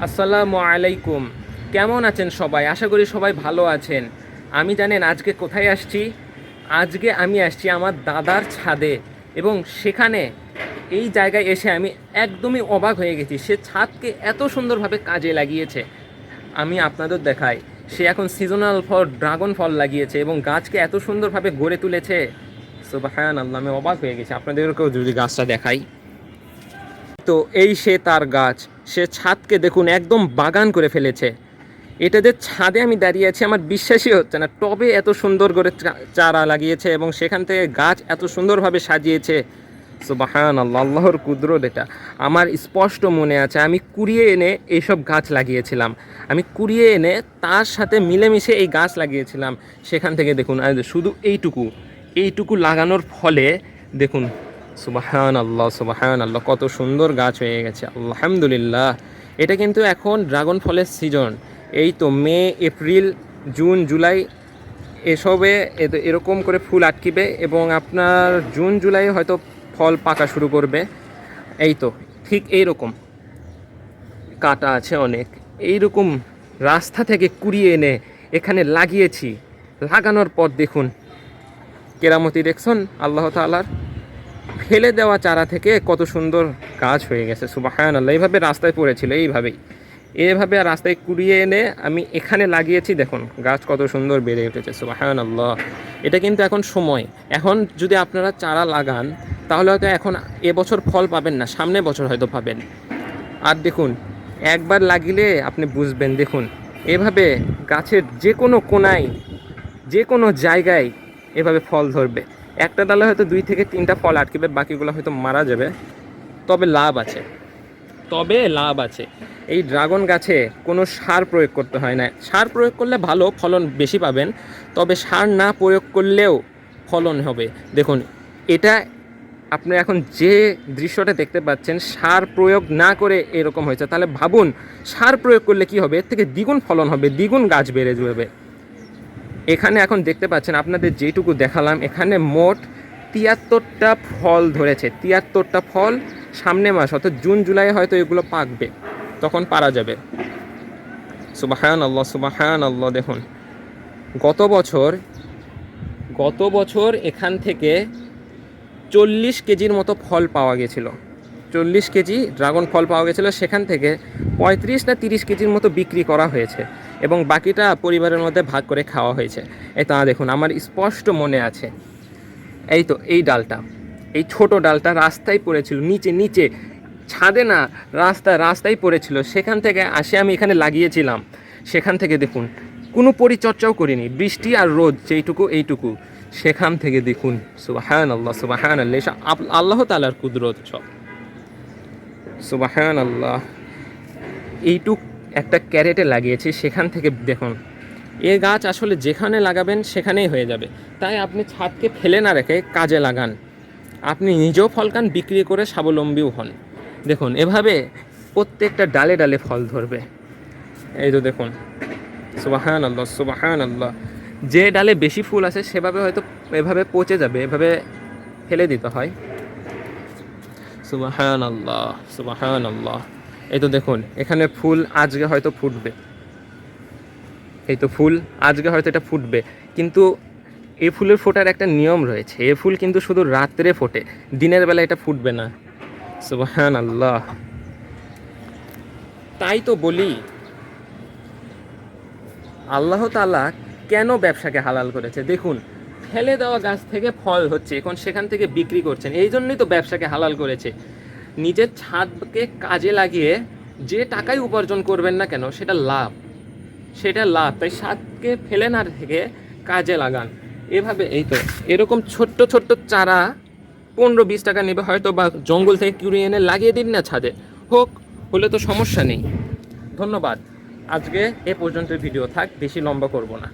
আসসালামু আলাইকুম। কেমন আছেন সবাই? আশা করি সবাই ভালো আছেন। আমি জানেন আজকে কোথায় আসছি? আজকে আমি আসছি আমার দাদার ছাদে, এবং সেখানে এই জায়গায় এসে আমি একদমই অবাক হয়ে গেছি। সে ছাদকে এত সুন্দরভাবে কাজে লাগিয়েছে। আমি আপনাদের দেখাই, সে এখন সিজনাল ফল ড্রাগন ফল লাগিয়েছে এবং গাছকে এত সুন্দরভাবে গড়ে তুলেছে। সুবহানাল্লাহ, আমি অবাক হয়ে গেছি। আপনাদেরকেও যদি গাছটা দেখাই, তো এই সে তার গাছ। সে ছাদকে দেখুন একদম বাগান করে ফেলেছে। এটা যে ছাদে আমি দাঁড়িয়ে আছি আমার বিশ্বাসই হচ্ছে না। টবে এত সুন্দর করে চারা লাগিয়েছে এবং সেখান থেকে গাছ এত সুন্দরভাবে সাজিয়েছে। সুবহানাল্লাহ, আল্লাহর কুদরত। এটা আমার স্পষ্ট মনে আছে। আমি কুড়িয়ে এনে এইসব গাছ লাগিয়েছিলাম। আমি কুড়িয়ে এনে তার সাথে মিলেমিশে এই গাছ লাগিয়েছিলাম। সেখান থেকে দেখুন শুধু এইটুকু লাগানোর ফলে দেখুন, সুবহানাল্লাহ সুবহানাল্লাহ, কত সুন্দর গাছ হয়ে গেছে। আলহামদুলিল্লাহ। এটা কিন্তু এখন ড্রাগন ফলের সিজন। এই তো মে, এপ্রিল, জুন, জুলাই এসবে এরকম করে ফুল আটকিবে এবং আপনার জুন জুলাই হয়তো ফল পাকা শুরু করবে। এই তো ঠিক এইরকম কাটা আছে অনেক। এইরকম রাস্তা থেকে কুড়িয়ে এনে এখানে লাগিয়েছি। লাগানোর পর দেখুন কেরামতি দেখছেন আল্লাহ তাআলার। ফেলে দেওয়া চারা থেকে কত সুন্দর গাছ হয়ে গেছে। সুবহানাল্লাহ। এইভাবে রাস্তায় পড়েছিল, এইভাবে রাস্তায় কুড়িয়ে এনে আমি এখানে লাগিয়েছি। দেখুন গাছ কত সুন্দর বেড়ে উঠেছে। সুবহানাল্লাহ। এটা কিন্তু এখন সময়। এখন যদি আপনারা চারা লাগান তাহলে হয়তো এখন এবছর ফল পাবেন না, সামনে বছর হয়তো পাবেন। আর দেখুন, একবার লাগিলে আপনি বুঝবেন। দেখুন এভাবে গাছের যে কোনো কোনায়, যে কোনো জায়গায় এভাবে ফল ধরবে। একটা ডালে হয়তো 2 থেকে 3টা ফল আটকেবে, বাকিগুলো হয়তো মারা যাবে। তবে লাভ আছে। এই ড্রাগন গাছে কোনো সার প্রয়োগ করতে হয় না। সার প্রয়োগ করলে ভালো ফলন বেশি পাবেন, তবে সার না প্রয়োগ করলেও ফলন হবে। দেখুন এটা আপনি এখন যে দৃশ্যটা দেখতে পাচ্ছেন, সার প্রয়োগ না করে এরকম হয়েছে। তাহলে ভাবুন সার প্রয়োগ করলে কি হবে? এর থেকে দ্বিগুণ ফলন হবে, দ্বিগুণ গাছ বেড়ে যাবে। এখানে এখন দেখতে পাচ্ছেন আপনাদের যেটুকু দেখালাম, এখানে মোট 73টা ফল ধরেছে। 73টা ফল। সামনে মাস অর্থাৎ জুন জুলাই হয়তো এগুলো পাকবে, তখন পারা যাবে। সুবহানাল্লাহ সুবহানাল্লাহ। দেখুন গত বছর এখান থেকে 40 কেজির মতো ফল পাওয়া গেছিলো। 40 কেজি ড্রাগন ফল পাওয়া গেছিলো। সেখান থেকে 35 না 30 কেজির মতো বিক্রি করা হয়েছে এবং বাকিটা পরিবারের মধ্যে ভাগ করে খাওয়া হয়েছে। এই তা দেখুন আমার স্পষ্ট মনে আছে। এই তো এই ডালটা, এই ছোট ডালটা রাস্তায় পড়েছিল, নিচে ছাদে না, রাস্তায় পড়েছিল। সেখান থেকে আসে আমি এখানে লাগিয়েছিলাম। সেখান থেকে দেখুন কোনো পরিচর্যাও করিনি, বৃষ্টি আর রোদ এইটুকু। সেখান থেকে দেখুন সুবহানাল্লাহ সুবহানাল্লাহ, আল্লাহ তাআলার কুদরত সব। সুবহানাল্লাহ। এইটুক একটা ক্যারেটে লাগিয়েছি, সেখান থেকে দেখুন এ গাছ আসলে যেখানে লাগাবেন সেখানেই হয়ে যাবে। তাই আপনি ছাদকে ফেলে না রেখে কাজে লাগান। আপনি নিজেও ফল খান, বিক্রি করে স্বাবলম্বীও হন। দেখুন এভাবে প্রত্যেকটা ডালে ডালে ফল ধরবে। এই তো দেখুন সুবহানাল্লাহ সুবহানাল্লাহ। যে ডালে বেশি ফুল আছে সেভাবে হয়তো এভাবে পচে যাবে, এভাবে ফেলে দিতে হয়। সুবহানাল্লাহ সুবহানাল্লাহ। এই তো দেখুন এখানে ফুল আজকে হয়তো ফুটবে। এই তো ফুল আজকে হয়তো এটা ফুটবে, কিন্তু এই ফুলের ফোটার একটা নিয়ম রয়েছে। এই ফুল কিন্তু শুধু রাত্রে ফোটে, দিনের বেলা এটা ফুটবে না। সুবহানাল্লাহ। তাই তো বলি আল্লাহ তাআলা কেন ব্যবসাকে হালাল করেছে। দেখুন ফেলে দেওয়া গাছ থেকে ফল হচ্ছে, এখন সেখান থেকে বিক্রি করছেন। এই জন্যই তো ব্যবসাকে হালাল করেছে। নিজের ছাদকে কাজে লাগিয়ে যে টাকাই উপার্জন করবেন না কেন সেটা লাভ। তাই ছাদকে ফেলে না থেকে কাজে লাগান। এভাবে এই তো এরকম ছোট্ট চারা 15-20 টাকা নেবে হয়তো, বা জঙ্গল থেকে কুড়িয়ে এনে লাগিয়ে দিন না ছাদে, হলে তো সমস্যা নেই। ধন্যবাদ। আজকে এ পর্যন্ত ভিডিও থাক, বেশি লম্বা করব না।